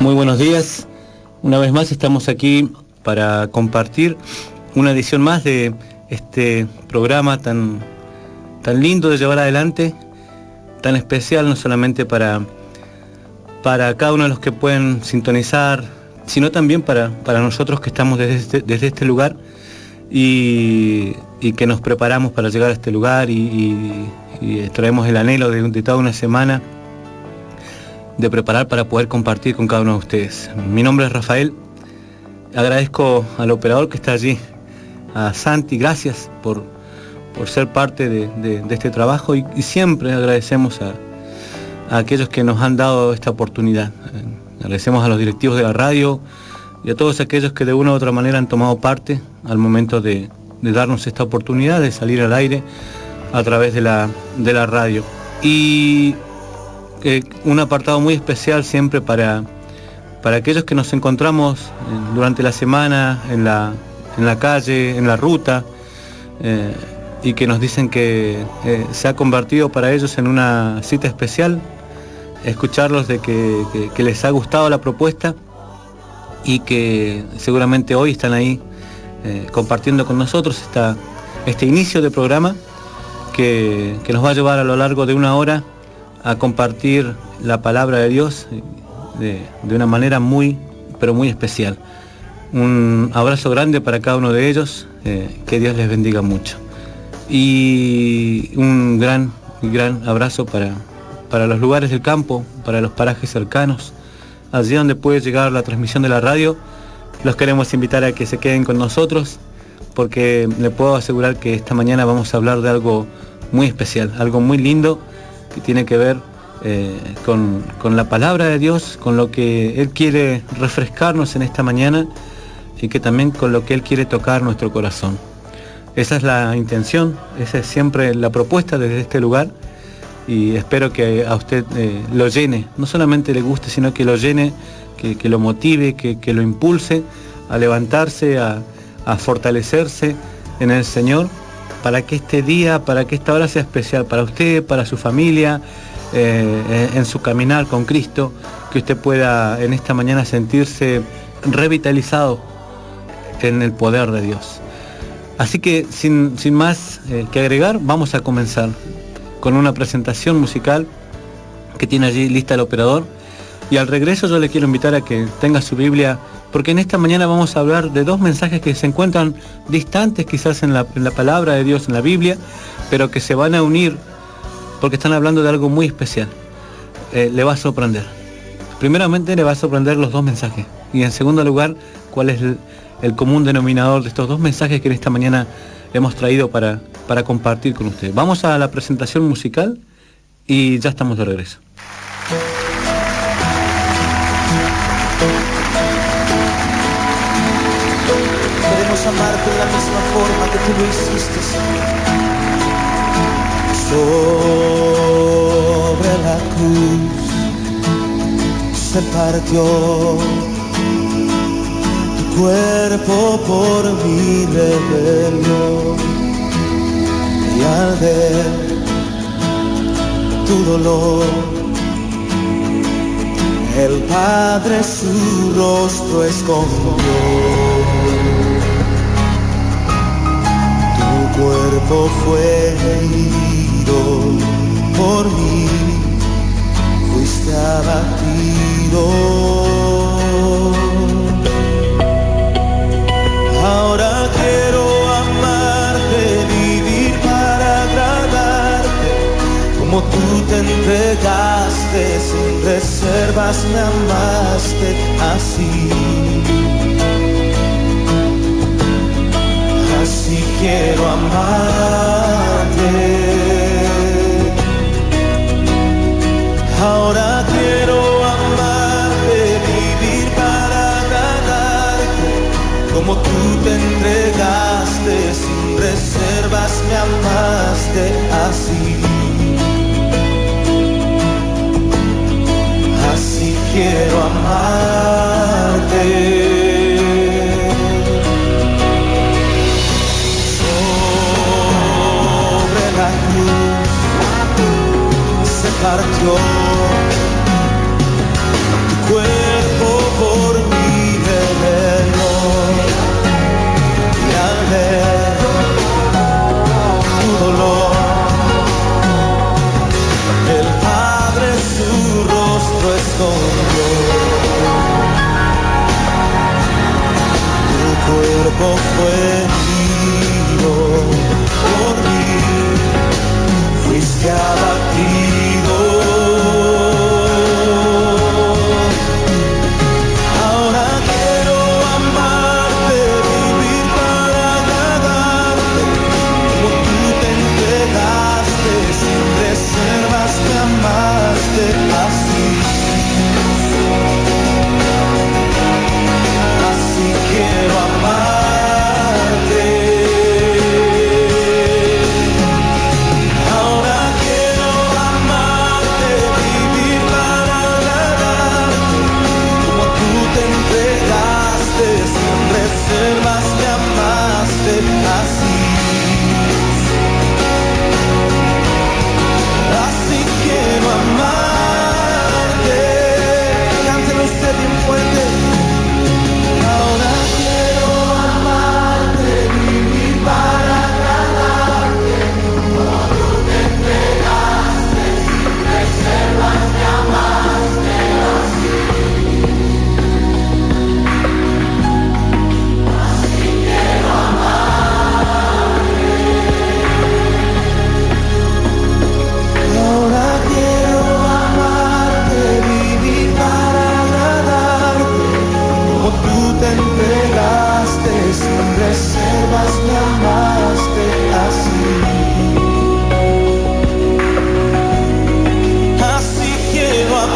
Muy buenos días. Una vez más estamos aquí para compartir una edición más de este programa tan lindo de llevar adelante, tan especial no solamente para cada uno de los que pueden sintonizar, sino también para nosotros que estamos desde este lugar y que nos preparamos para llegar a este lugar y traemos el anhelo de toda una semana de preparar para poder compartir con cada uno de ustedes. Mi nombre es Rafael, agradezco al operador que está allí, a Santi, gracias por ser parte de este trabajo y siempre agradecemos a aquellos que nos han dado esta oportunidad. Agradecemos a los directivos de la radio y a todos aquellos que de una u otra manera han tomado parte al momento de darnos esta oportunidad de salir al aire a través de la radio. Y un apartado muy especial siempre para aquellos que nos encontramos durante la semana en la calle, en la ruta, y que nos dicen que se ha convertido para ellos en una cita especial escucharlos de que les ha gustado la propuesta y que seguramente hoy están ahí compartiendo con nosotros este inicio de programa que nos va a llevar a lo largo de una hora a compartir la palabra de Dios de una manera muy, pero muy especial. Un abrazo grande para cada uno de ellos, que Dios les bendiga mucho. Y un gran abrazo para los lugares del campo, para los parajes cercanos, allí donde puede llegar la transmisión de la radio. Los queremos invitar a que se queden con nosotros, porque le puedo asegurar que esta mañana vamos a hablar de algo muy especial, algo muy lindo, que tiene que ver con la palabra de Dios, con lo que Él quiere refrescarnos en esta mañana y que también con lo que Él quiere tocar nuestro corazón. Esa es la intención, esa es siempre la propuesta desde este lugar y espero que a usted lo llene, no solamente le guste, sino que lo llene, que lo motive, que lo impulse a levantarse, a fortalecerse en el Señor, para que este día, para que esta hora sea especial para usted, para su familia, en su caminar con Cristo, que usted pueda en esta mañana sentirse revitalizado en el poder de Dios. Así que sin más que agregar, vamos a comenzar con una presentación musical que tiene allí lista el operador, y al regreso yo le quiero invitar a que tenga su Biblia, porque en esta mañana vamos a hablar de dos mensajes que se encuentran distantes quizás en la palabra de Dios, en la Biblia, pero que se van a unir porque están hablando de algo muy especial. Le va a sorprender. Primeramente le va a sorprender los dos mensajes, y en segundo lugar, cuál es el común denominador de estos dos mensajes que en esta mañana hemos traído para compartir con ustedes. Vamos a la presentación musical y ya estamos de regreso. Queremos amarte de la misma forma que tú lo hiciste, sobre la cruz se partió tu cuerpo por mi rebelión, y al ver tu dolor, el Padre su rostro escondió. Tu cuerpo fue herido por mí, fuiste abatido. Ahora quiero amarte, vivir para agradarte, como tú te entregaste, sin reservas me amaste así. Así quiero amarte. Ahora quiero amarte, vivir para agradarte, como tú te entregaste, sin reservas me amaste así. Así quiero amarte. Sobre la cruz se partió tu cuerpo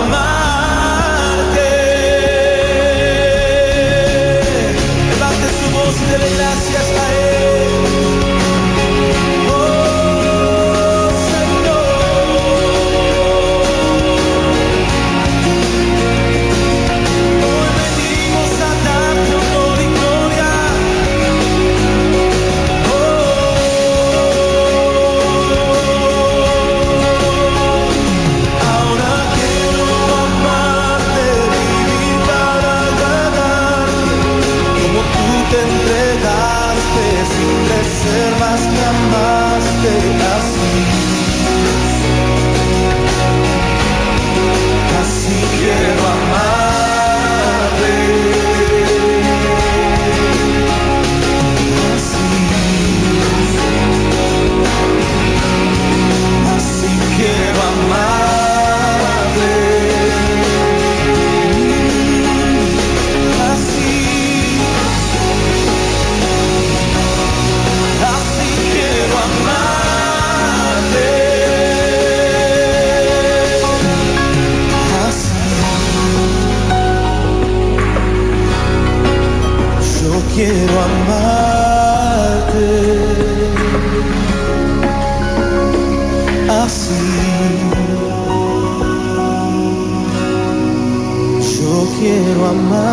amarte. Levante su voz y dele gracias a Él. Oh, Señor. Hoy venimos a darte honor y gloria. Ahora quiero amarte, vivir para agradarte, como tú te entregaste, sin reservas me amaste así. Así quiero amarte. Así quiero amarte. Así quiero amarte. Así yo quiero amarte. Así yo quiero amarte.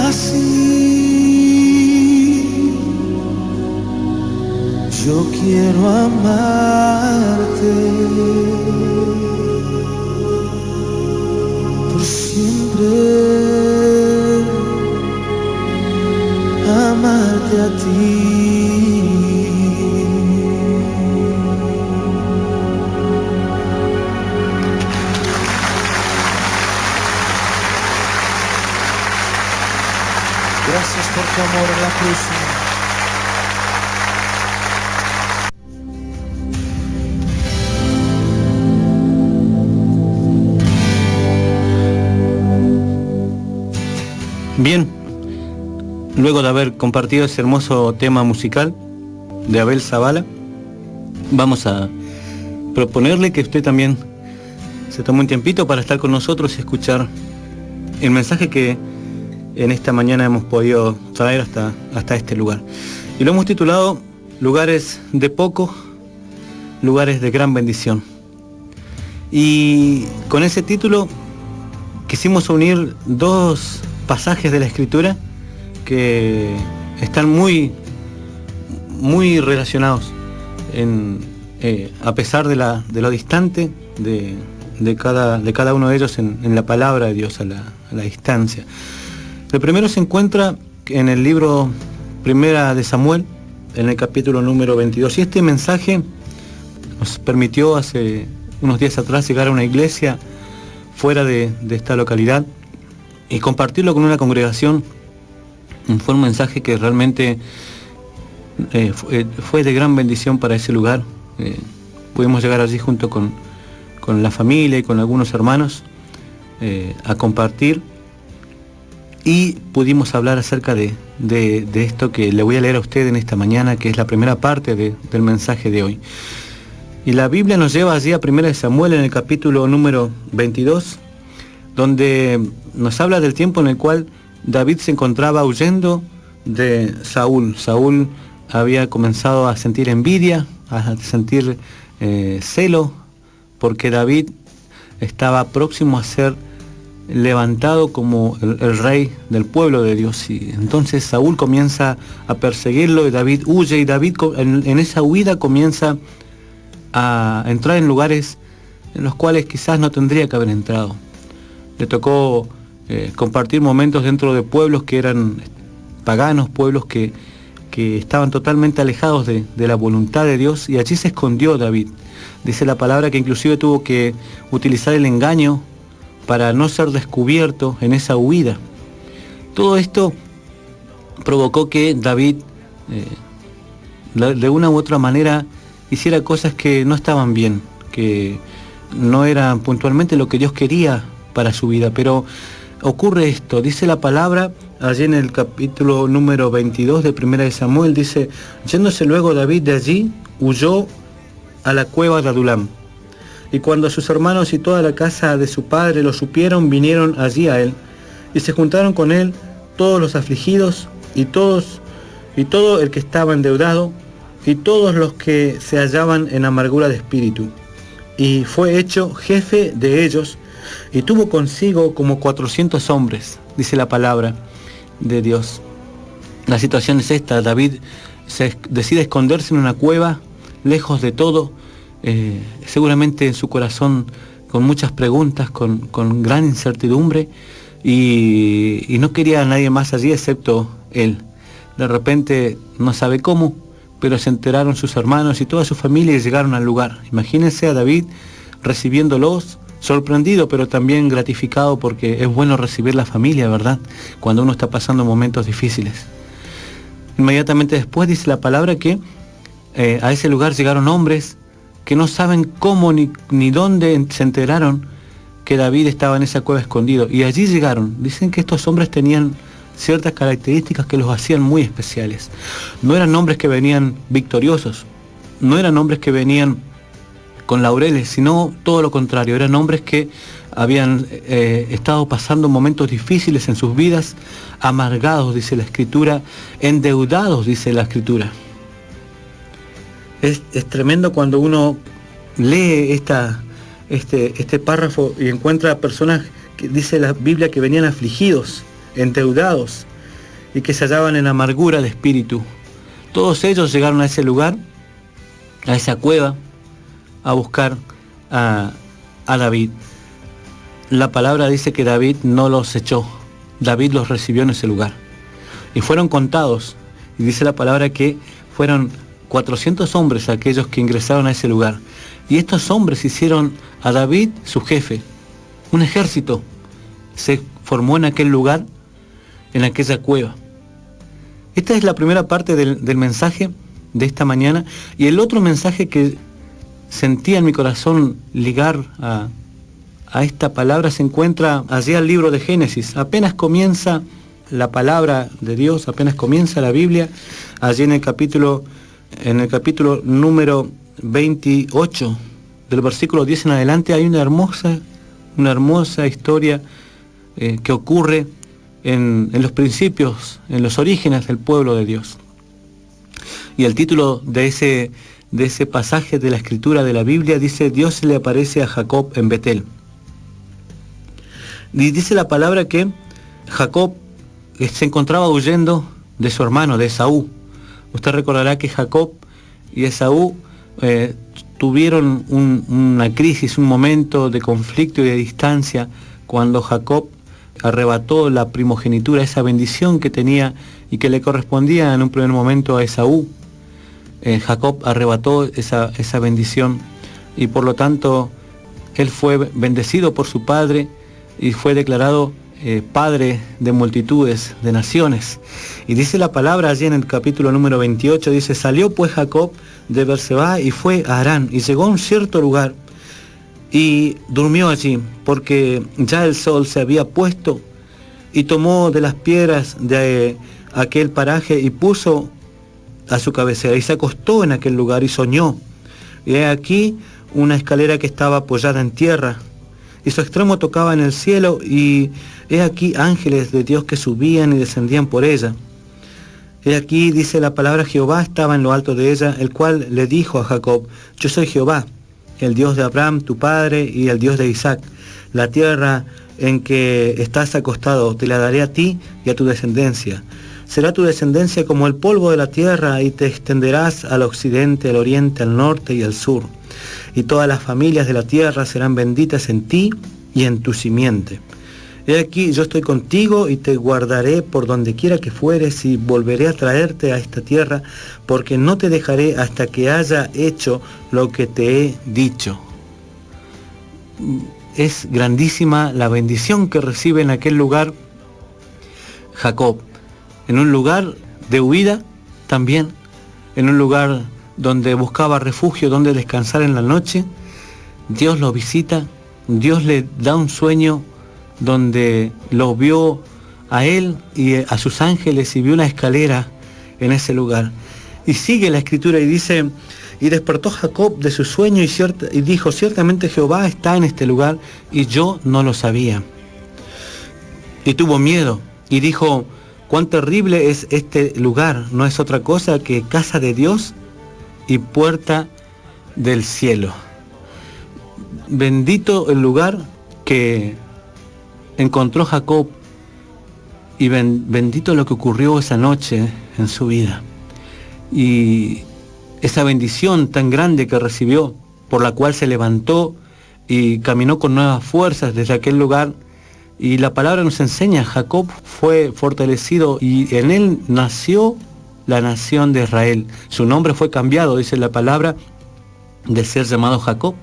Así yo quiero amarte. Por siempre amarte a ti. Gracias por tu amor en la cruz, Señor. Bien, luego de haber compartido ese hermoso tema musical de Abel Zavala, vamos a proponerle que usted también se tome un tiempito para estar con nosotros y escuchar el mensaje que en esta mañana hemos podido traer hasta este lugar. Y lo hemos titulado Lugares de poco, lugares de gran bendición. Y con ese título quisimos unir dos pasajes de la Escritura que están muy relacionados a pesar de lo distante de cada uno de ellos en la palabra de Dios, a la distancia. El primero se encuentra en el libro Primera de Samuel, en el capítulo número 22, y este mensaje nos permitió hace unos días atrás llegar a una iglesia fuera de esta localidad y compartirlo con una congregación. Fue un mensaje que realmente fue de gran bendición para ese lugar. Pudimos llegar allí junto con la familia y con algunos hermanos a compartir, y pudimos hablar acerca de esto que le voy a leer a usted en esta mañana, que es la primera parte del mensaje de hoy. Y la Biblia nos lleva allí a 1 Samuel en el capítulo número 22, donde nos habla del tiempo en el cual David se encontraba huyendo de Saúl. Saúl había comenzado a sentir envidia, a sentir celo, porque David estaba próximo a ser levantado como el rey del pueblo de Dios. Y entonces Saúl comienza a perseguirlo y David huye, y David en esa huida comienza a entrar en lugares en los cuales quizás no tendría que haber entrado. Le tocó compartir momentos dentro de pueblos que eran paganos, pueblos que estaban totalmente alejados de la voluntad de Dios, y allí se escondió David. Dice la palabra que inclusive tuvo que utilizar el engaño para no ser descubierto en esa huida. Todo esto provocó que David de una u otra manera hiciera cosas que no estaban bien, que no eran puntualmente lo que Dios quería para su vida. Pero ocurre esto, dice la palabra allí en el capítulo número 22 de 1 de Samuel, dice: yéndose luego David de allí, huyó a la cueva de Adulam. Y cuando sus hermanos y toda la casa de su padre lo supieron, vinieron allí a él, y se juntaron con él todos los afligidos, y todo el que estaba endeudado, y todos los que se hallaban en amargura de espíritu. Y fue hecho jefe de ellos, y tuvo consigo como 400 hombres, dice la palabra de Dios. La situación es esta: David decide esconderse en una cueva, lejos de todo, seguramente en su corazón con muchas preguntas, con gran incertidumbre, y no quería a nadie más allí excepto él. De repente, no sabe cómo, pero se enteraron sus hermanos y toda su familia y llegaron al lugar. Imagínense a David recibiéndolos, sorprendido pero también gratificado, porque es bueno recibir la familia, ¿verdad?, cuando uno está pasando momentos difíciles. Inmediatamente después dice la palabra que a ese lugar llegaron hombres que no saben cómo ni dónde se enteraron que David estaba en esa cueva escondido, y allí llegaron. Dicen que estos hombres tenían ciertas características que los hacían muy especiales. No eran hombres que venían victoriosos, no eran hombres que venían con laureles, sino todo lo contrario. Eran hombres que habían estado pasando momentos difíciles en sus vidas, amargados, dice la Escritura, endeudados, dice la Escritura. Es tremendo cuando uno lee este párrafo y encuentra personas que dice la Biblia que venían afligidos, endeudados, y que se hallaban en amargura de espíritu. Todos ellos llegaron a ese lugar, a esa cueva, a buscar a David. La palabra dice que David no los echó, David los recibió en ese lugar. Y fueron contados, y dice la palabra que fueron 400 hombres aquellos que ingresaron a ese lugar. Y estos hombres hicieron a David su jefe. Un ejército se formó en aquel lugar, en aquella cueva. Esta es la primera parte del mensaje de esta mañana. Y el otro mensaje que sentía en mi corazón ligar a esta palabra se encuentra allí al libro de Génesis. Apenas comienza la palabra de Dios, apenas comienza la Biblia, allí en el capítulo número 28, del versículo 10 en adelante, hay una hermosa historia que ocurre en los principios, en los orígenes del pueblo de Dios. Y el título de ese pasaje de la Escritura de la Biblia dice: Dios se le aparece a Jacob en Betel. Y dice la palabra que Jacob se encontraba huyendo de su hermano, de Esaú. Usted recordará que Jacob y Esaú tuvieron una crisis, un momento de conflicto y de distancia, cuando Jacob arrebató la primogenitura, esa bendición que tenía y que le correspondía en un primer momento a Esaú. Jacob arrebató esa bendición, y por lo tanto él fue bendecido por su padre y fue declarado padre de multitudes, de naciones. Y dice la palabra allí en el capítulo número 28, dice: salió pues Jacob de Berseba y fue a Harán, y llegó a un cierto lugar y durmió allí, porque ya el sol se había puesto, y tomó de las piedras de aquel paraje y puso a su cabecera, y se acostó en aquel lugar y soñó. Y he aquí una escalera que estaba apoyada en tierra, y su extremo tocaba en el cielo, y he aquí ángeles de Dios que subían y descendían por ella. He aquí, dice la palabra, Jehová estaba en lo alto de ella, el cual le dijo a Jacob: yo soy Jehová, el Dios de Abraham tu padre y el Dios de Isaac. La tierra en que estás acostado te la daré a ti y a tu descendencia. Será tu descendencia como el polvo de la tierra, y te extenderás al occidente, al oriente, al norte y al sur. Y todas las familias de la tierra serán benditas en ti y en tu simiente. He aquí, yo estoy contigo y te guardaré por donde quiera que fueres, y volveré a traerte a esta tierra, porque no te dejaré hasta que haya hecho lo que te he dicho. Es grandísima la bendición que recibe en aquel lugar Jacob, en un lugar de huida también, en un lugar donde buscaba refugio, donde descansar en la noche. Dios lo visita, Dios le da un sueño donde lo vio a él y a sus ángeles, y vio una escalera en ese lugar. Y sigue la Escritura y dice: Y despertó Jacob de su sueño y dijo, ciertamente Jehová está en este lugar, y yo no lo sabía. Y tuvo miedo, y dijo, cuán terrible es este lugar, no es otra cosa que casa de Dios y puerta del cielo. Bendito el lugar que encontró Jacob, y bendito lo que ocurrió esa noche en su vida. Y esa bendición tan grande que recibió, por la cual se levantó y caminó con nuevas fuerzas desde aquel lugar. Y la palabra nos enseña, Jacob fue fortalecido y en él nació la nación de Israel. Su nombre fue cambiado, dice la palabra, de ser llamado Jacob.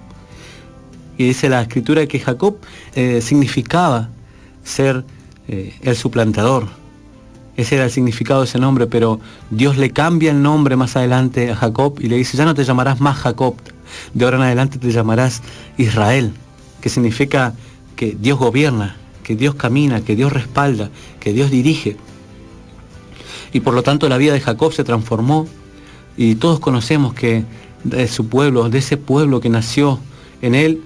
Y dice la escritura que Jacob significaba ser el suplantador. Ese era el significado de ese nombre, pero Dios le cambia el nombre más adelante a Jacob y le dice, ya no te llamarás más Jacob, de ahora en adelante te llamarás Israel, que significa que Dios gobierna, que Dios camina, que Dios respalda, que Dios dirige. Y por lo tanto la vida de Jacob se transformó, y todos conocemos que de su pueblo, de ese pueblo que nació en él,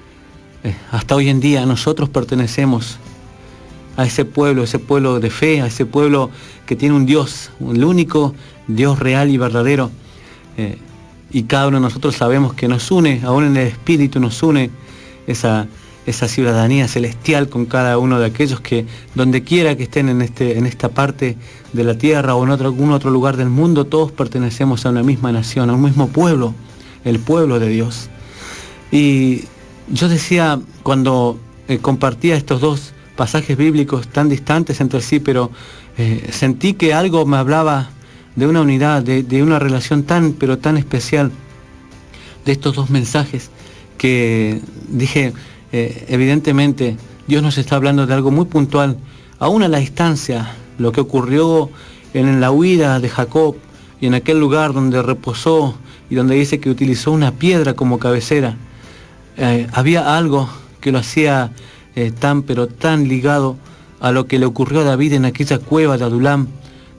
hasta hoy en día nosotros pertenecemos a ese pueblo de fe, a ese pueblo que tiene un Dios, el único Dios real y verdadero. Y cada uno de nosotros sabemos que nos une, aún en el espíritu nos une esa ciudadanía celestial con cada uno de aquellos que, donde quiera que estén en esta parte de la tierra o en algún otro lugar del mundo, todos pertenecemos a una misma nación, a un mismo pueblo, el pueblo de Dios. Y yo decía, cuando compartía estos dos pasajes bíblicos tan distantes entre sí, pero sentí que algo me hablaba de una unidad, de una relación tan, pero tan especial de estos dos mensajes, que dije, evidentemente Dios nos está hablando de algo muy puntual, aún a la distancia, lo que ocurrió en la huida de Jacob y en aquel lugar donde reposó y donde dice que utilizó una piedra como cabecera. Había algo que lo hacía pero tan ligado a lo que le ocurrió a David en aquella cueva de Adulam,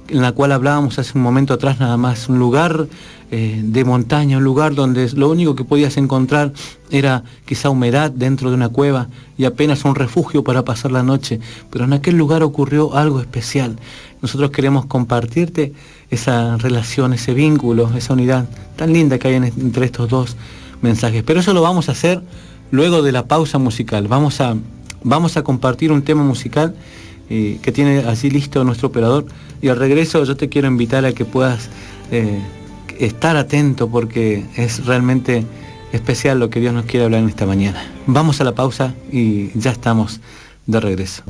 en la cual hablábamos hace un momento atrás nada más, un lugar de montaña, un lugar donde lo único que podías encontrar era quizá humedad dentro de una cueva y apenas un refugio para pasar la noche, pero en aquel lugar ocurrió algo especial. Nosotros queremos compartirte esa relación, ese vínculo, esa unidad tan linda que hay entre estos dos mensajes, pero eso lo vamos a hacer luego de la pausa musical. Vamos a compartir un tema musical que tiene así listo nuestro operador, y al regreso yo te quiero invitar a que puedas estar atento, porque es realmente especial lo que Dios nos quiere hablar en esta mañana. Vamos a la pausa y ya estamos de regreso.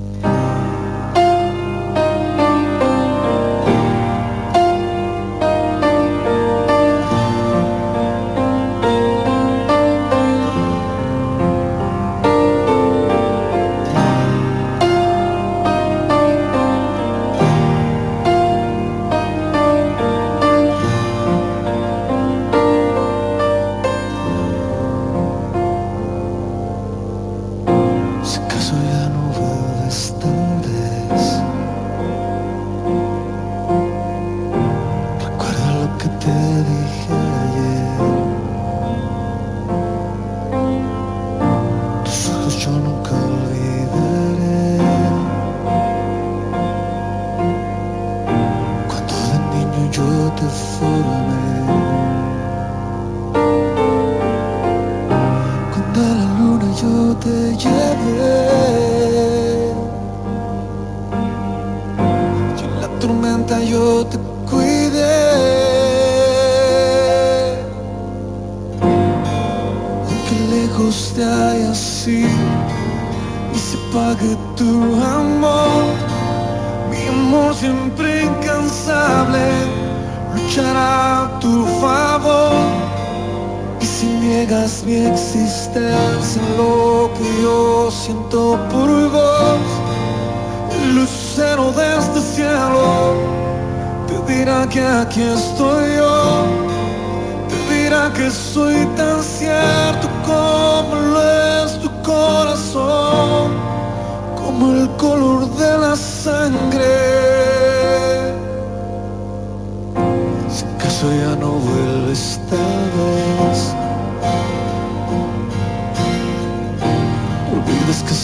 Ya no vuelve esta vez,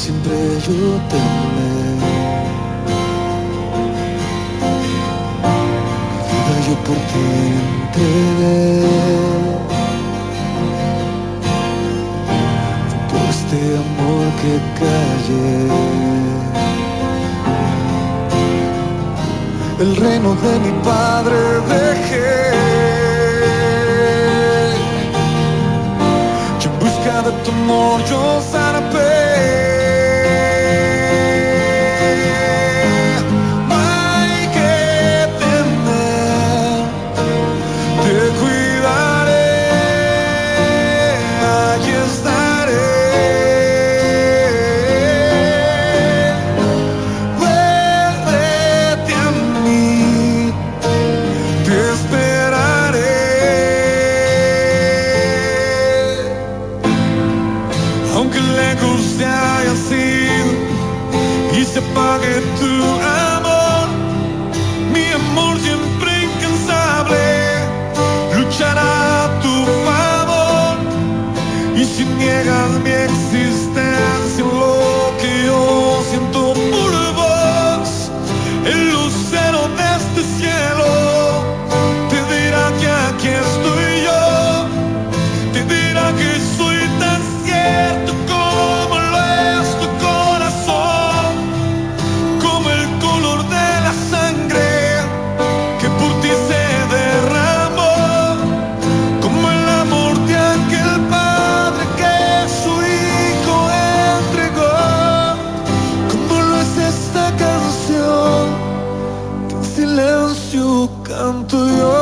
siempre yo te amé. Mi vida yo por ti entregué. Por este amor que callé. El reino de mi padre dejé. Yo en busca de tu amor yo zarpé. No hay que temer, te cuidaré, aquí estaré. Vuélvete a mí, te esperaré. Aunque lejos se haya sido y se apague tu amor, mi amor siempre incansable luchará a tu favor. Y si niegas mi existencia, lo que yo siento por vos, el lucero de este cielo te dirá que aquí estoy yo, te dirá que soy tan cierto como lo es tu corazón, como el color de la sangre que por ti se derramó, como el amor de aquel padre que su hijo entregó, como lo es esta canción que en silencio canto yo.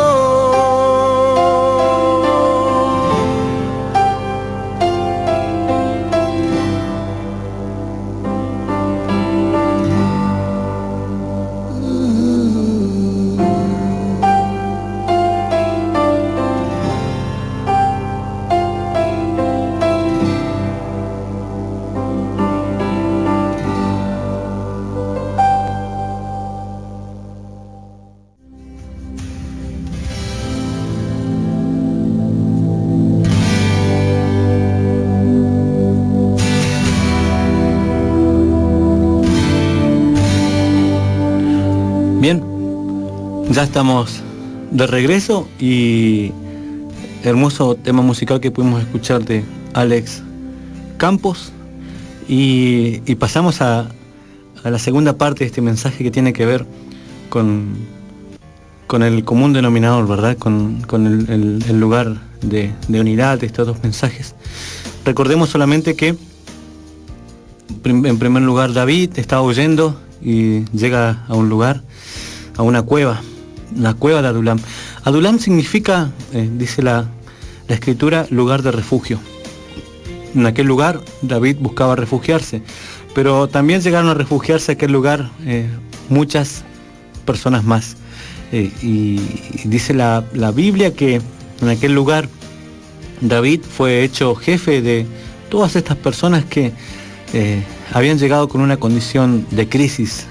Bien, ya estamos de regreso y hermoso tema musical que pudimos escuchar de Alex Campos y pasamos a la segunda parte de este mensaje que tiene que ver con el común denominador, ¿verdad? Con el lugar de unidad de estos dos mensajes. Recordemos solamente que en primer lugar David estaba huyendo y llega a un lugar, a una cueva, la cueva de Adulam. Adulam significa, dice la escritura, lugar de refugio. En aquel lugar David buscaba refugiarse, pero también llegaron a refugiarse a aquel lugar muchas personas más. Y dice la Biblia que en aquel lugar David fue hecho jefe de todas estas personas que habían llegado con una condición de crisis,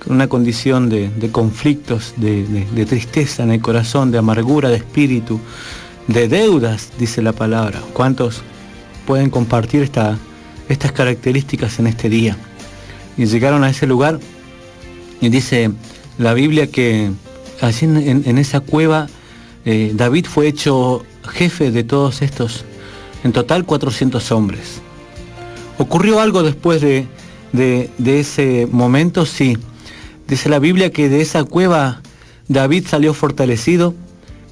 con una condición de conflictos, de tristeza en el corazón, de amargura de espíritu, de deudas, dice la palabra. ¿Cuántos pueden compartir estas características en este día? Y llegaron a ese lugar y dice la Biblia que allí en esa cueva David fue hecho jefe de todos estos, en total 400 hombres. ¿Ocurrió algo después de ese momento? Sí. Dice la Biblia que de esa cueva David salió fortalecido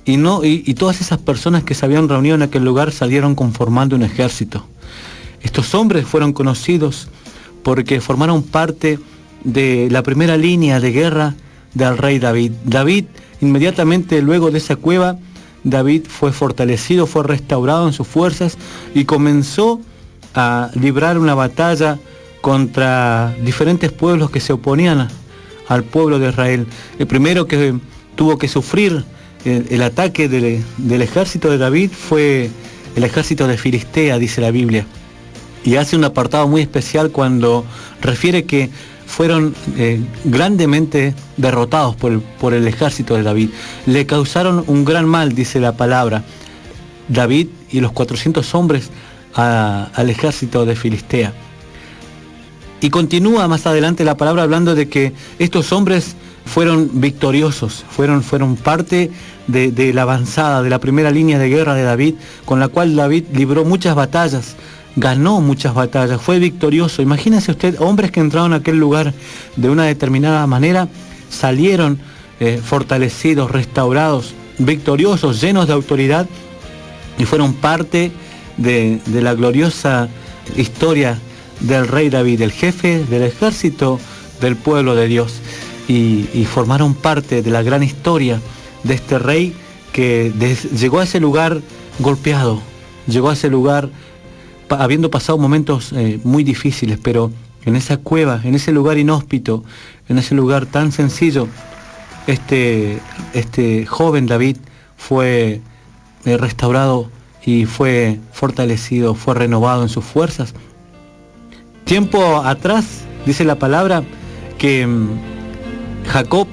y todas esas personas que se habían reunido en aquel lugar salieron conformando un ejército. Estos hombres fueron conocidos porque formaron parte de la primera línea de guerra del rey David. David, inmediatamente luego de esa cueva, David fue fortalecido, fue restaurado en sus fuerzas y comenzó a librar una batalla contra diferentes pueblos que se oponían al pueblo de Israel. El primero que tuvo que sufrir el ataque del ejército de David fue el ejército de Filistea, dice la Biblia. Y hace un apartado muy especial cuando refiere que fueron grandemente derrotados por el ejército de David. Le causaron un gran mal, dice la palabra, David y los 400 hombres al ejército de Filistea. Y continúa más adelante la palabra hablando de que estos hombres fueron victoriosos, fueron parte de la avanzada, de la primera línea de guerra de David, con la cual David libró muchas batallas, ganó muchas batallas, fue victorioso. Imagínese usted, hombres que entraron a aquel lugar de una determinada manera, salieron fortalecidos, restaurados, victoriosos, llenos de autoridad, y fueron parte de la gloriosa historia del rey David, el jefe del ejército del pueblo de Dios, y formaron parte de la gran historia de este rey que llegó a ese lugar golpeado, llegó a ese lugar habiendo pasado momentos muy difíciles, pero en esa cueva, en ese lugar inhóspito, en ese lugar tan sencillo, este joven David fue restaurado y fue fortalecido, fue renovado en sus fuerzas. Tiempo atrás, dice la palabra, que Jacob,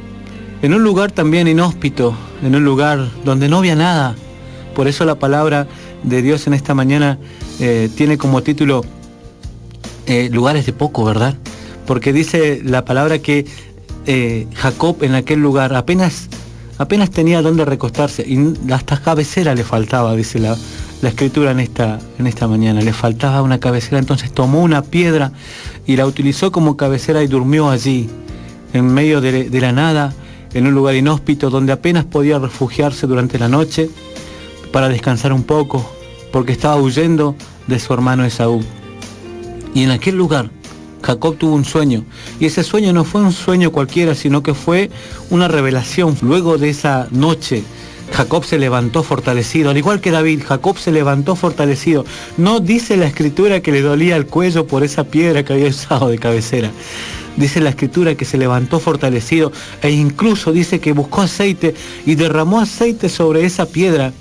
en un lugar también inhóspito, en un lugar donde no había nada, por eso la palabra de Dios en esta mañana tiene como título lugares de poco, ¿verdad? Porque dice la palabra que Jacob en aquel lugar apenas tenía donde recostarse, y hasta cabecera le faltaba, dice la escritura en esta mañana, le faltaba una cabecera. Entonces tomó una piedra y la utilizó como cabecera y durmió allí, en medio de la nada, en un lugar inhóspito donde apenas podía refugiarse durante la noche para descansar un poco, porque estaba huyendo de su hermano Esaú. Y en aquel lugar Jacob tuvo un sueño, y ese sueño no fue un sueño cualquiera, sino que fue una revelación. Luego de esa noche, Jacob se levantó fortalecido, al igual que David. Jacob se levantó fortalecido. No dice la escritura que le dolía el cuello por esa piedra que había usado de cabecera. Dice la escritura que se levantó fortalecido, e incluso dice que buscó aceite y derramó aceite sobre esa piedra,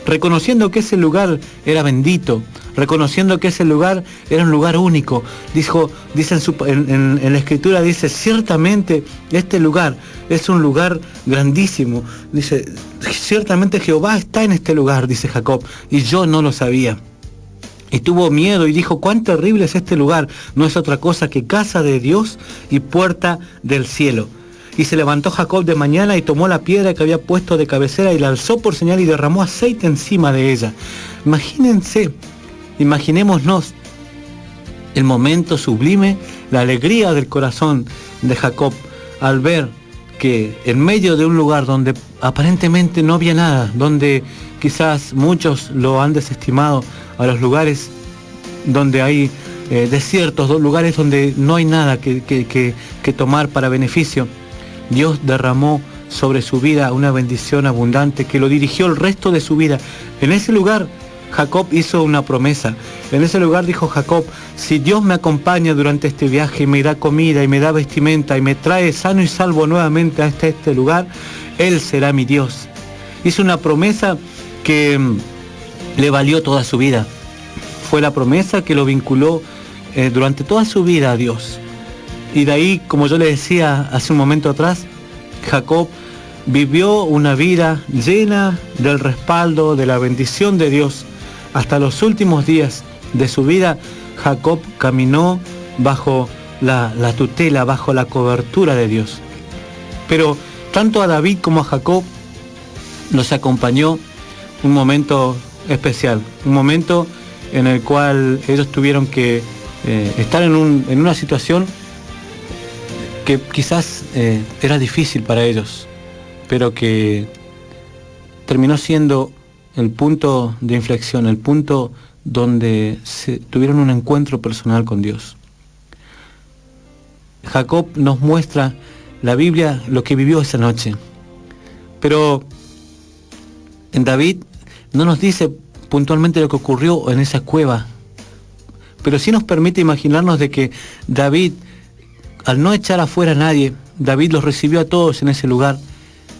reconociendo que ese lugar era bendito, reconociendo que ese lugar era un lugar único. Dice en la escritura, dice, ciertamente este lugar es un lugar grandísimo. Dice, ciertamente Jehová está en este lugar, dice Jacob, y yo no lo sabía. Y tuvo miedo y dijo, cuán terrible es este lugar, no es otra cosa que casa de Dios y puerta del cielo. Y se levantó Jacob de mañana y tomó la piedra que había puesto de cabecera y la alzó por señal y derramó aceite encima de ella. Imaginémonos el momento sublime, la alegría del corazón de Jacob al ver que en medio de un lugar donde aparentemente no había nada, donde quizás muchos lo han desestimado a los lugares donde hay desiertos, lugares donde no hay nada que tomar para beneficio, Dios derramó sobre su vida una bendición abundante que lo dirigió el resto de su vida. En ese lugar Jacob hizo una promesa. En ese lugar dijo Jacob, si Dios me acompaña durante este viaje y me da comida y me da vestimenta y me trae sano y salvo nuevamente hasta este lugar, Él será mi Dios. Hizo una promesa que le valió toda su vida. Fue la promesa que lo vinculó durante toda su vida a Dios. Y de ahí, como yo le decía hace un momento atrás, Jacob vivió una vida llena del respaldo, de la bendición de Dios. Hasta los últimos días de su vida, Jacob caminó bajo la tutela, bajo la cobertura de Dios. Pero tanto a David como a Jacob los acompañó un momento especial, un momento en el cual ellos tuvieron que estar en una situación que quizás era difícil para ellos, pero que terminó siendo el punto de inflexión, el punto donde tuvieron un encuentro personal con Dios. Jacob nos muestra la Biblia lo que vivió esa noche, pero en David no nos dice puntualmente lo que ocurrió en esa cueva, pero sí nos permite imaginarnos de que David, al no echar afuera a nadie, David los recibió a todos en ese lugar,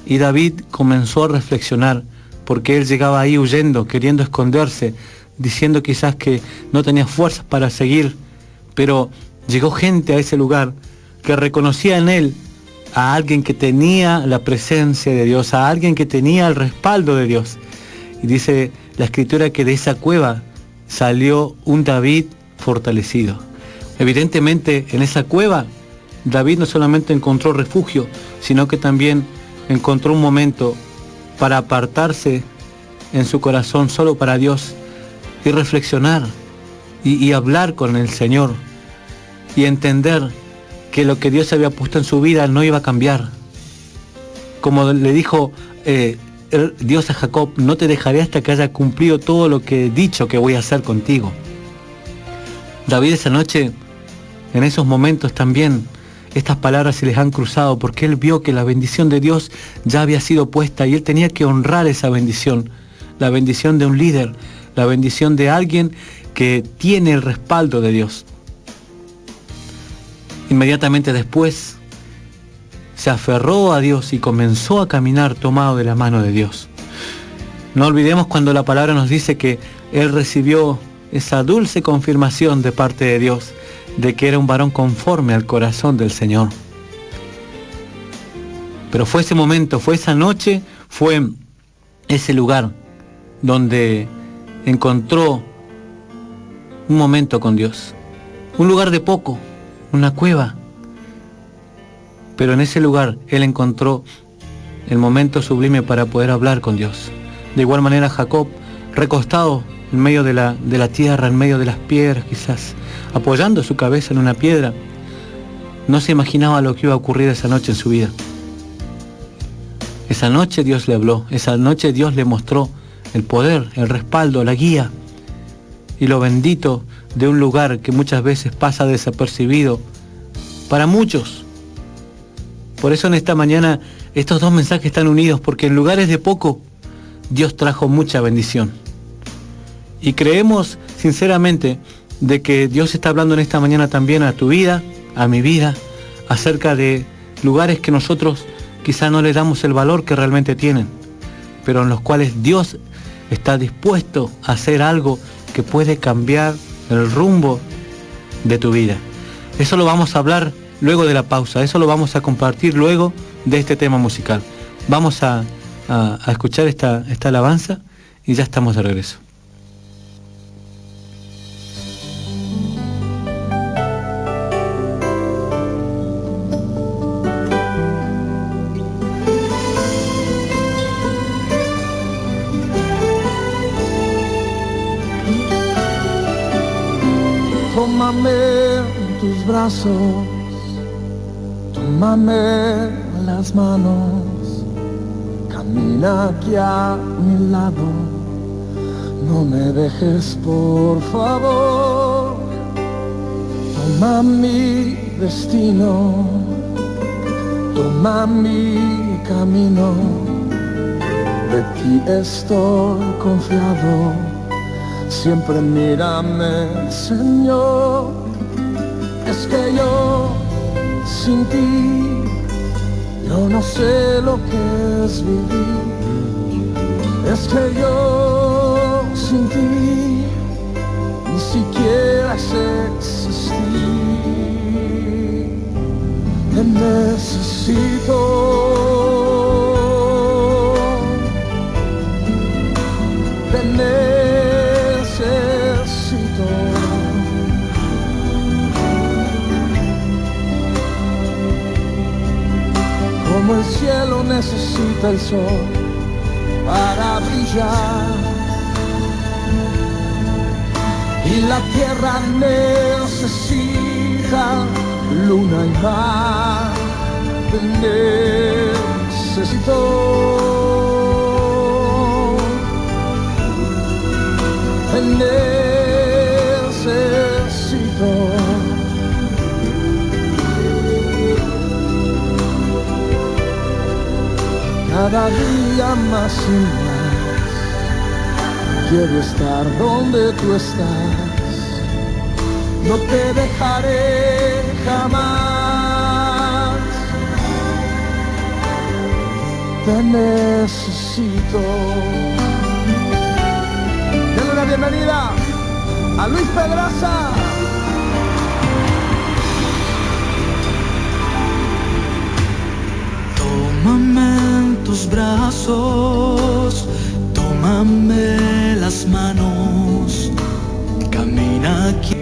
y David comenzó a reflexionar, porque él llegaba ahí huyendo, queriendo esconderse, diciendo quizás que no tenía fuerzas para seguir, pero llegó gente a ese lugar que reconocía en él a alguien que tenía la presencia de Dios, a alguien que tenía el respaldo de Dios. Y dice la escritura que de esa cueva salió un David fortalecido. Evidentemente, en esa cueva, David no solamente encontró refugio, sino que también encontró un momento para apartarse en su corazón solo para Dios y reflexionar y hablar con el Señor y entender que lo que Dios había puesto en su vida no iba a cambiar. Como le dijo Dios a Jacob, no te dejaré hasta que haya cumplido todo lo que he dicho que voy a hacer contigo. David esa noche, en esos momentos también, estas palabras se les han cruzado porque él vio que la bendición de Dios ya había sido puesta y él tenía que honrar esa bendición, la bendición de un líder, la bendición de alguien que tiene el respaldo de Dios. Inmediatamente después se aferró a Dios y comenzó a caminar tomado de la mano de Dios. No olvidemos cuando la palabra nos dice que él recibió esa dulce confirmación de parte de Dios de que era un varón conforme al corazón del Señor. Pero fue ese momento, fue esa noche, fue ese lugar donde encontró un momento con Dios. Un lugar de poco, una cueva. Pero en ese lugar él encontró el momento sublime para poder hablar con Dios. De igual manera Jacob, recostado en medio de la tierra, en medio de las piedras quizás, apoyando su cabeza en una piedra, no se imaginaba lo que iba a ocurrir esa noche en su vida. Esa noche Dios le habló, esa noche Dios le mostró el poder, el respaldo, la guía y lo bendito de un lugar que muchas veces pasa desapercibido para muchos. Por eso en esta mañana estos dos mensajes están unidos, porque en lugares de poco Dios trajo mucha bendición. Y creemos sinceramente de que Dios está hablando en esta mañana también a tu vida, a mi vida, acerca de lugares que nosotros quizá no le damos el valor que realmente tienen, pero en los cuales Dios está dispuesto a hacer algo que puede cambiar el rumbo de tu vida. Eso lo vamos a hablar luego de la pausa, eso lo vamos a compartir luego de este tema musical. Vamos a escuchar esta alabanza y ya estamos de regreso. Tómame en tus brazos, tómame en las manos, camina aquí a mi lado, no me dejes por favor. Toma mi destino, toma mi camino, de ti estoy confiado. Siempre mírame, Señor, es que yo sin ti, yo no sé lo que es vivir. Es que yo sin ti, ni siquiera sé existir. Te necesito. Te necesito. Como el cielo necesita el sol para brillar, y la tierra necesita luna y mar. Te necesito. Te necesito. Cada día más y más quiero estar donde tú estás. No te dejaré jamás. Te necesito. Denle una bienvenida a Luis Pedraza. Tómame en tus brazos, tómame las manos, camina aquí.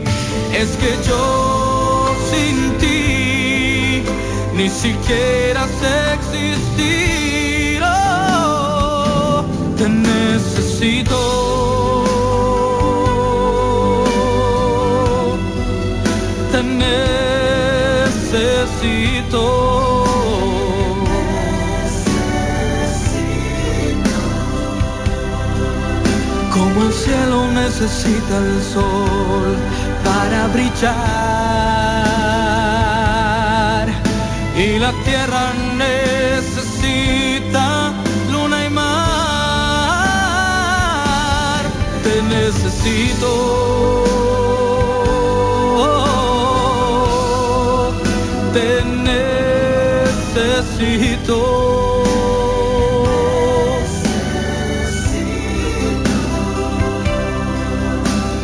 Es que yo sin ti, ni siquiera sé existir. Oh, te necesito. Te necesito. Como el cielo necesita el sol para brillar, y la tierra necesita luna y mar. Te necesito. Te necesito.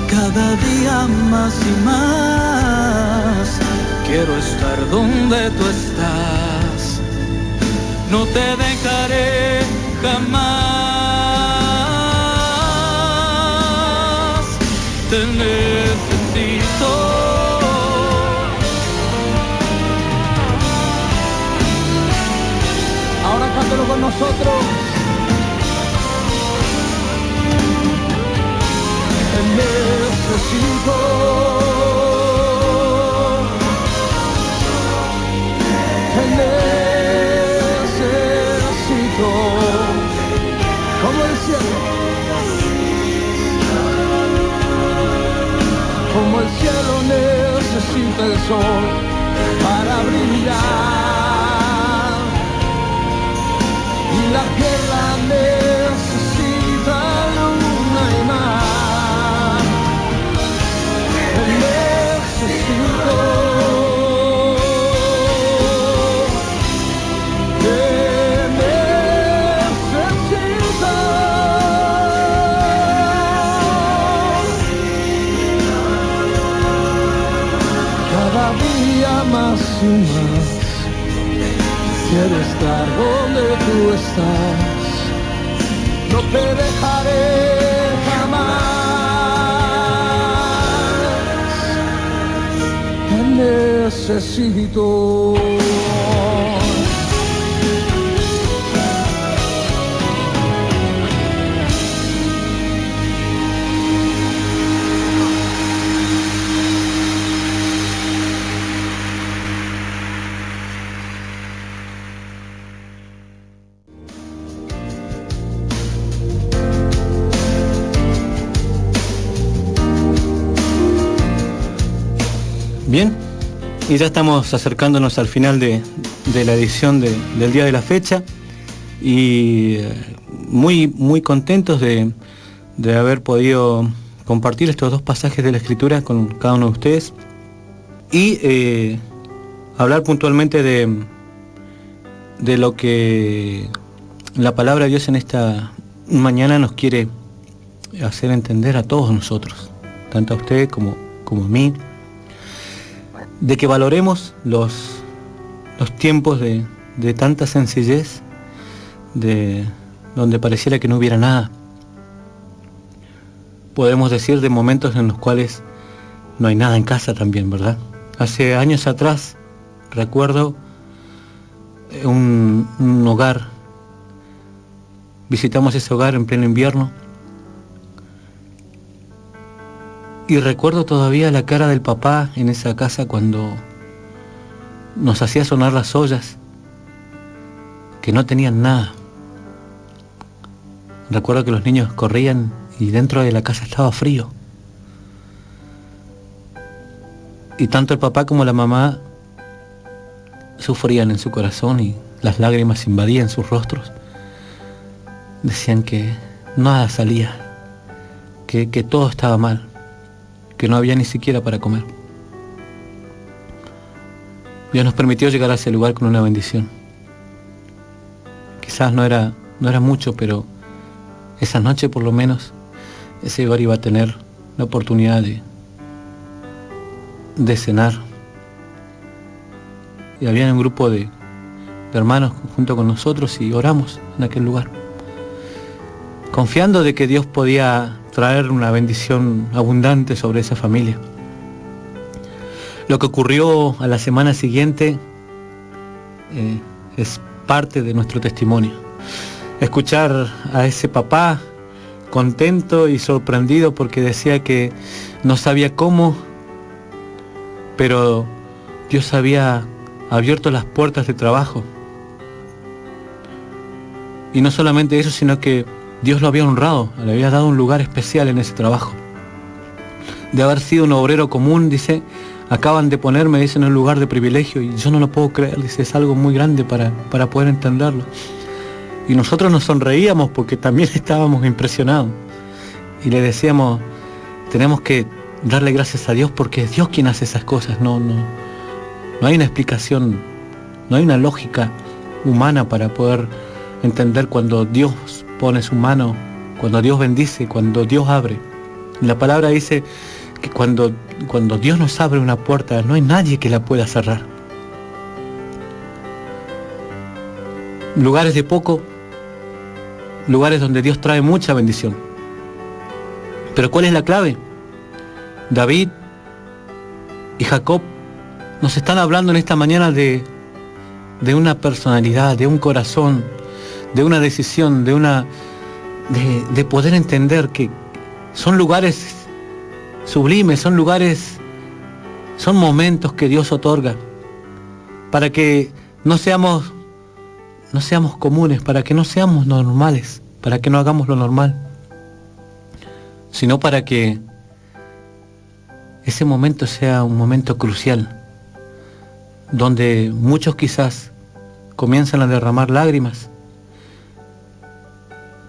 Cada día más y más quiero estar donde tú estás. No te dejaré jamás. Te necesito. Ahora cántalo con nosotros. Te necesito. Te necesito. Como el cielo. Como el cielo necesita el sol para brillar, y la tierra necesita luna y mar. Te necesito. Te necesito. Cada día más y más quiero estar donde tú estás. No te dejaré jamás. Te necesito. Bien, y ya estamos acercándonos al final de la edición del día de la fecha, y muy contentos de haber podido compartir estos dos pasajes de la Escritura con cada uno de ustedes, y hablar puntualmente de lo que la palabra de Dios en esta mañana nos quiere hacer entender a todos nosotros, tanto a usted como a mí, de que valoremos los tiempos de tanta sencillez, de donde pareciera que no hubiera nada. Podemos decir de momentos en los cuales no hay nada en casa también, ¿verdad? Hace años atrás recuerdo un hogar. Visitamos ese hogar en pleno invierno, y recuerdo todavía la cara del papá en esa casa cuando nos hacía sonar las ollas, que no tenían nada. Recuerdo que los niños corrían y dentro de la casa estaba frío. Y tanto el papá como la mamá sufrían en su corazón, y las lágrimas invadían sus rostros. Decían que nada salía, que todo estaba mal, que no había ni siquiera para comer. Dios nos permitió llegar a ese lugar con una bendición. Quizás no era mucho, pero esa noche por lo menos ese lugar iba a tener la oportunidad de cenar. Y había un grupo de hermanos junto con nosotros, y oramos en aquel lugar, confiando de que Dios podía traer una bendición abundante sobre esa familia. Lo que ocurrió a la semana siguiente es parte de nuestro testimonio. Escuchar a ese papá contento y sorprendido porque decía que no sabía cómo, pero Dios había abierto las puertas de trabajo. Y no solamente eso, sino que Dios lo había honrado, le había dado un lugar especial en ese trabajo. De haber sido un obrero común, dice, acaban de ponerme, dice, en un lugar de privilegio, y yo no lo puedo creer, dice, es algo muy grande para poder entenderlo. Y nosotros nos sonreíamos porque también estábamos impresionados. Y le decíamos, tenemos que darle gracias a Dios porque es Dios quien hace esas cosas, no hay una explicación, no hay una lógica humana para poder entender cuando Dios pone su mano, cuando Dios bendice, cuando Dios abre. La palabra dice que cuando Dios nos abre una puerta, no hay nadie que la pueda cerrar. Lugares de poco, lugares donde Dios trae mucha bendición. Pero ¿cuál es la clave? David y Jacob nos están hablando en esta mañana de una personalidad, de un corazón, de una decisión, de poder entender que son lugares sublimes, son lugares, son momentos que Dios otorga para que no seamos comunes, para que no seamos normales, para que no hagamos lo normal, sino para que ese momento sea un momento crucial, donde muchos quizás comienzan a derramar lágrimas,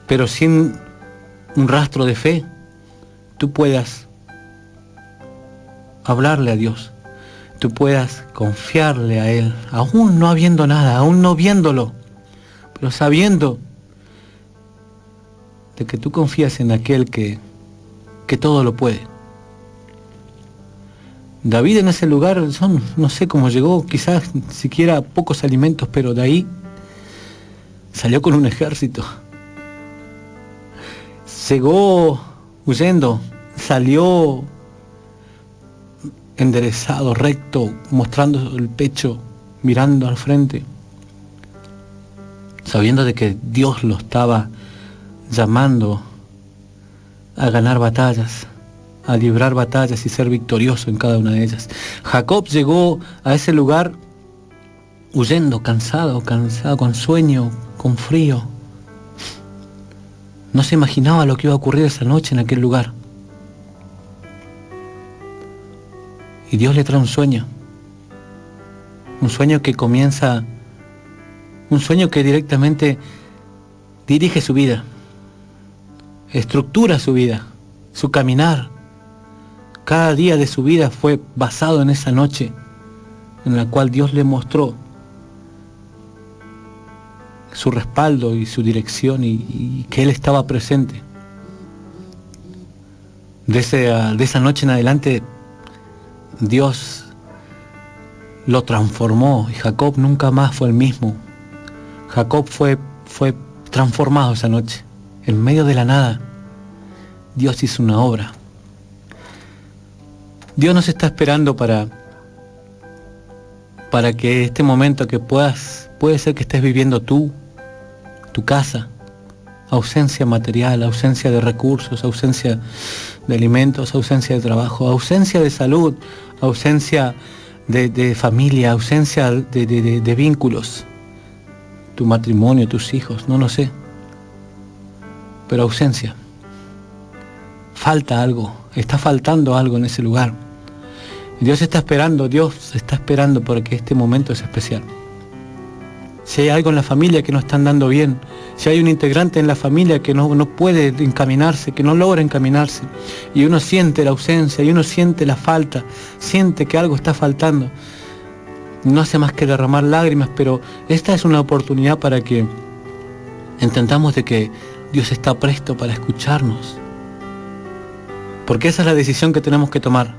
pero sin un rastro de fe, tú puedas hablarle a Dios, tú puedas confiarle a Él, aún no habiendo nada, aún no viéndolo, pero sabiendo de que tú confías en aquel que todo lo puede. David en ese lugar, no sé cómo llegó, quizás siquiera pocos alimentos, pero de ahí salió con un ejército. Llegó huyendo, salió enderezado, recto, mostrando el pecho, mirando al frente, sabiendo de que Dios lo estaba llamando a ganar batallas, a librar batallas y ser victorioso en cada una de ellas. Jacob llegó a ese lugar huyendo, cansado, con sueño, con frío. No se imaginaba lo que iba a ocurrir esa noche en aquel lugar. Y Dios le trae un sueño que comienza, un sueño que directamente dirige su vida, estructura su vida, su caminar. Cada día de su vida fue basado en esa noche en la cual Dios le mostró su respaldo y su dirección y que Él estaba presente. De esa noche en adelante Dios lo transformó y Jacob nunca más fue el mismo. Jacob fue transformado esa noche. En medio de la nada, Dios hizo una obra. Dios nos está esperando para que este momento que puede ser que estés viviendo tú, tu casa, ausencia material, ausencia de recursos, ausencia de alimentos, ausencia de trabajo, ausencia de salud, ausencia de familia, ausencia de vínculos, tu matrimonio, tus hijos, no lo sé, pero ausencia. Falta algo, está faltando algo en ese lugar. Dios está esperando porque este momento es especial. Si hay algo en la familia que no está andando bien, si hay un integrante en la familia que no puede encaminarse, que no logra encaminarse, y uno siente la ausencia, y uno siente la falta, siente que algo está faltando, no hace más que derramar lágrimas, pero esta es una oportunidad para que entendamos de que Dios está presto para escucharnos, porque esa es la decisión que tenemos que tomar,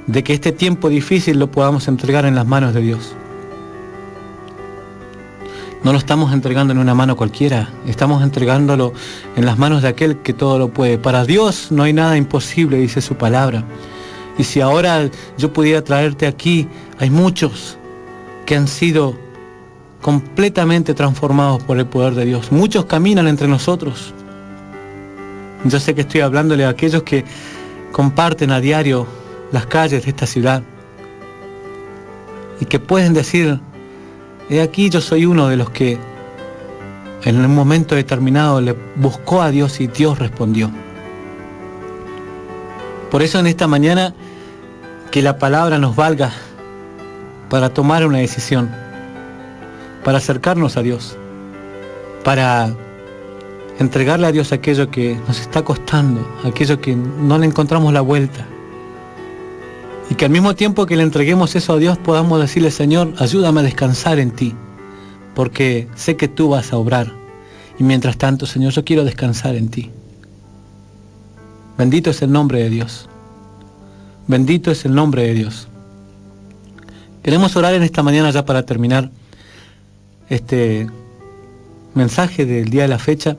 de que este tiempo difícil lo podamos entregar en las manos de Dios. No lo estamos entregando en una mano cualquiera, estamos entregándolo en las manos de aquel que todo lo puede. Para Dios no hay nada imposible, dice su palabra. Y si ahora yo pudiera traerte aquí, hay muchos que han sido completamente transformados por el poder de Dios. Muchos caminan entre nosotros. Yo sé que estoy hablándole a aquellos que comparten a diario las calles de esta ciudad y que pueden decir: he aquí, yo soy uno de los que en un momento determinado le buscó a Dios y Dios respondió. Por eso en esta mañana, que la palabra nos valga para tomar una decisión, para acercarnos a Dios, para entregarle a Dios aquello que nos está costando, aquello que no le encontramos la vuelta. Y que al mismo tiempo que le entreguemos eso a Dios, podamos decirle: Señor, ayúdame a descansar en ti, porque sé que tú vas a obrar. Y mientras tanto, Señor, yo quiero descansar en ti. Bendito es el nombre de Dios. Bendito es el nombre de Dios. Queremos orar en esta mañana, ya para terminar este mensaje del día de la fecha.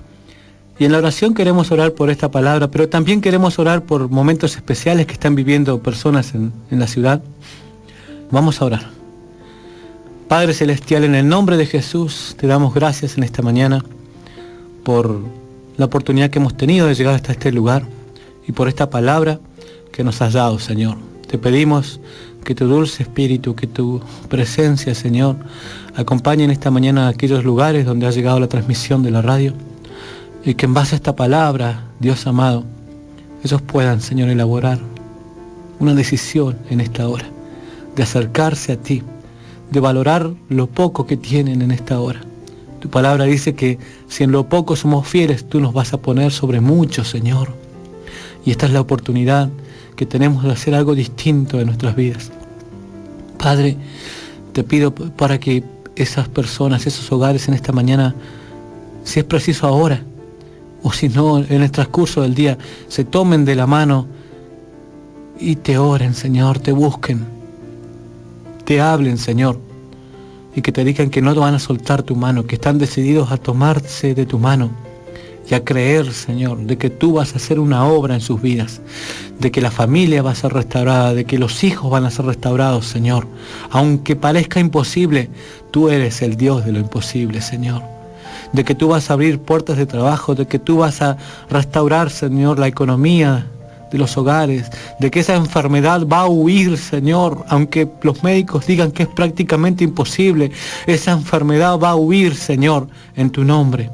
Y en la oración queremos orar por esta palabra, pero también queremos orar por momentos especiales que están viviendo personas en la ciudad. Vamos a orar. Padre Celestial, en el nombre de Jesús, te damos gracias en esta mañana por la oportunidad que hemos tenido de llegar hasta este lugar y por esta palabra que nos has dado, Señor. Te pedimos que tu dulce espíritu, que tu presencia, Señor, acompañe en esta mañana a aquellos lugares donde ha llegado la transmisión de la radio, y que en base a esta palabra, Dios amado, ellos puedan, Señor, elaborar una decisión en esta hora, de acercarse a ti, de valorar lo poco que tienen en esta hora. Tu palabra dice que si en lo poco somos fieles, tú nos vas a poner sobre mucho, Señor. Y esta es la oportunidad que tenemos de hacer algo distinto en nuestras vidas. Padre, te pido para que esas personas, esos hogares en esta mañana, si es preciso ahora, o si no, en el transcurso del día, se tomen de la mano y te oren, Señor, te busquen, te hablen, Señor, y que te digan que no van a soltar tu mano, que están decididos a tomarse de tu mano y a creer, Señor, de que tú vas a hacer una obra en sus vidas, de que la familia va a ser restaurada, de que los hijos van a ser restaurados, Señor. Aunque parezca imposible, tú eres el Dios de lo imposible, Señor. De que tú vas a abrir puertas de trabajo, de que tú vas a restaurar, Señor, la economía de los hogares, de que esa enfermedad va a huir, Señor, aunque los médicos digan que es prácticamente imposible, esa enfermedad va a huir, Señor, en tu nombre.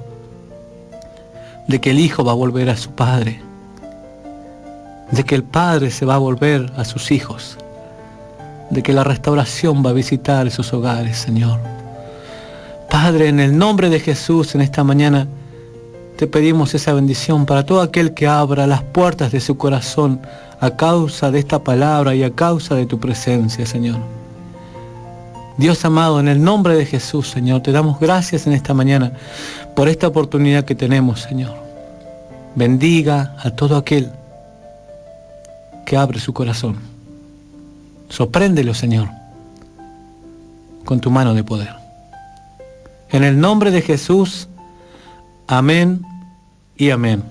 De que el hijo va a volver a su padre, de que el padre se va a volver a sus hijos, de que la restauración va a visitar esos hogares, Señor. Padre, en el nombre de Jesús, en esta mañana, te pedimos esa bendición para todo aquel que abra las puertas de su corazón a causa de esta palabra y a causa de tu presencia, Señor. Dios amado, en el nombre de Jesús, Señor, te damos gracias en esta mañana por esta oportunidad que tenemos, Señor. Bendiga a todo aquel que abre su corazón. Sorpréndelo, Señor, con tu mano de poder. En el nombre de Jesús, amén y amén.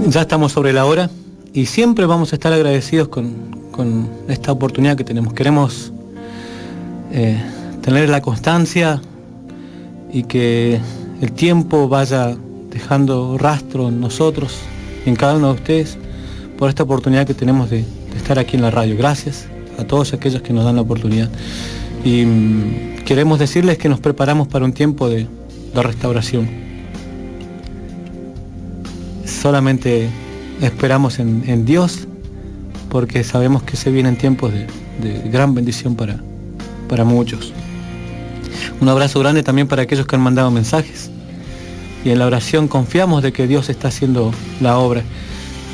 Ya estamos sobre la hora y siempre vamos a estar agradecidos con esta oportunidad que tenemos. Queremos tener la constancia y que el tiempo vaya dejando rastro en nosotros, en cada uno de ustedes, por esta oportunidad que tenemos de estar aquí en la radio. Gracias a todos aquellos que nos dan la oportunidad. Y queremos decirles que nos preparamos para un tiempo de restauración. Solamente esperamos en Dios, porque sabemos que se vienen tiempos de gran bendición para muchos. Un abrazo grande también para aquellos que han mandado mensajes. Y en la oración confiamos de que Dios está haciendo la obra.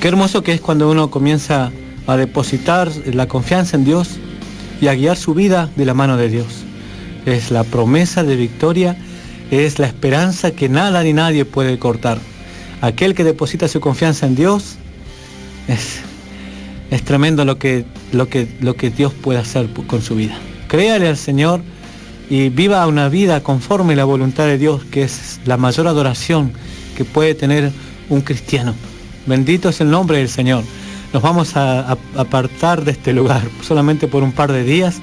Qué hermoso que es cuando uno comienza a depositar la confianza en Dios y a guiar su vida de la mano de Dios. Es la promesa de victoria, es la esperanza que nada ni nadie puede cortar. Aquel que deposita su confianza en Dios, es tremendo lo que Dios puede hacer con su vida. Créale al Señor y viva una vida conforme a la voluntad de Dios, que es la mayor adoración que puede tener un cristiano. Bendito es el nombre del Señor. Nos vamos a apartar de este lugar solamente por un par de días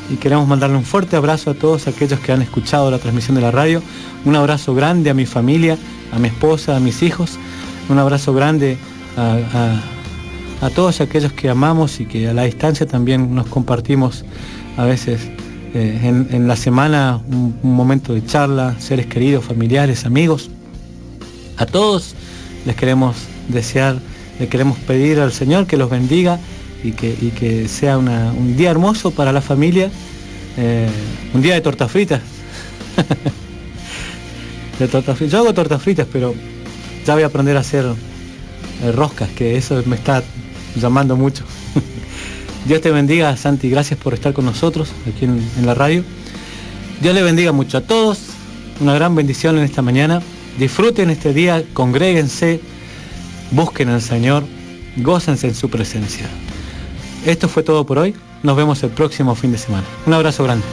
y queremos mandarle un fuerte abrazo a todos aquellos que han escuchado la transmisión de la radio. Un abrazo grande a mi familia, a mi esposa, a mis hijos. Un abrazo grande a todos aquellos que amamos y que a la distancia también nos compartimos a veces en la semana un momento de charla, seres queridos, familiares, amigos. A todos les queremos desear, le queremos pedir al Señor que los bendiga y que sea un día hermoso para la familia, un día de tortas fritas. Yo hago tortas fritas, pero ya voy a aprender a hacer roscas, que eso me está llamando mucho. Dios te bendiga, Santi, gracias por estar con nosotros aquí en la radio. Dios le bendiga mucho a todos, una gran bendición en esta mañana. Disfruten este día, congréguense, busquen al Señor, gócense en su presencia. Esto fue todo por hoy, nos vemos el próximo fin de semana. Un abrazo grande.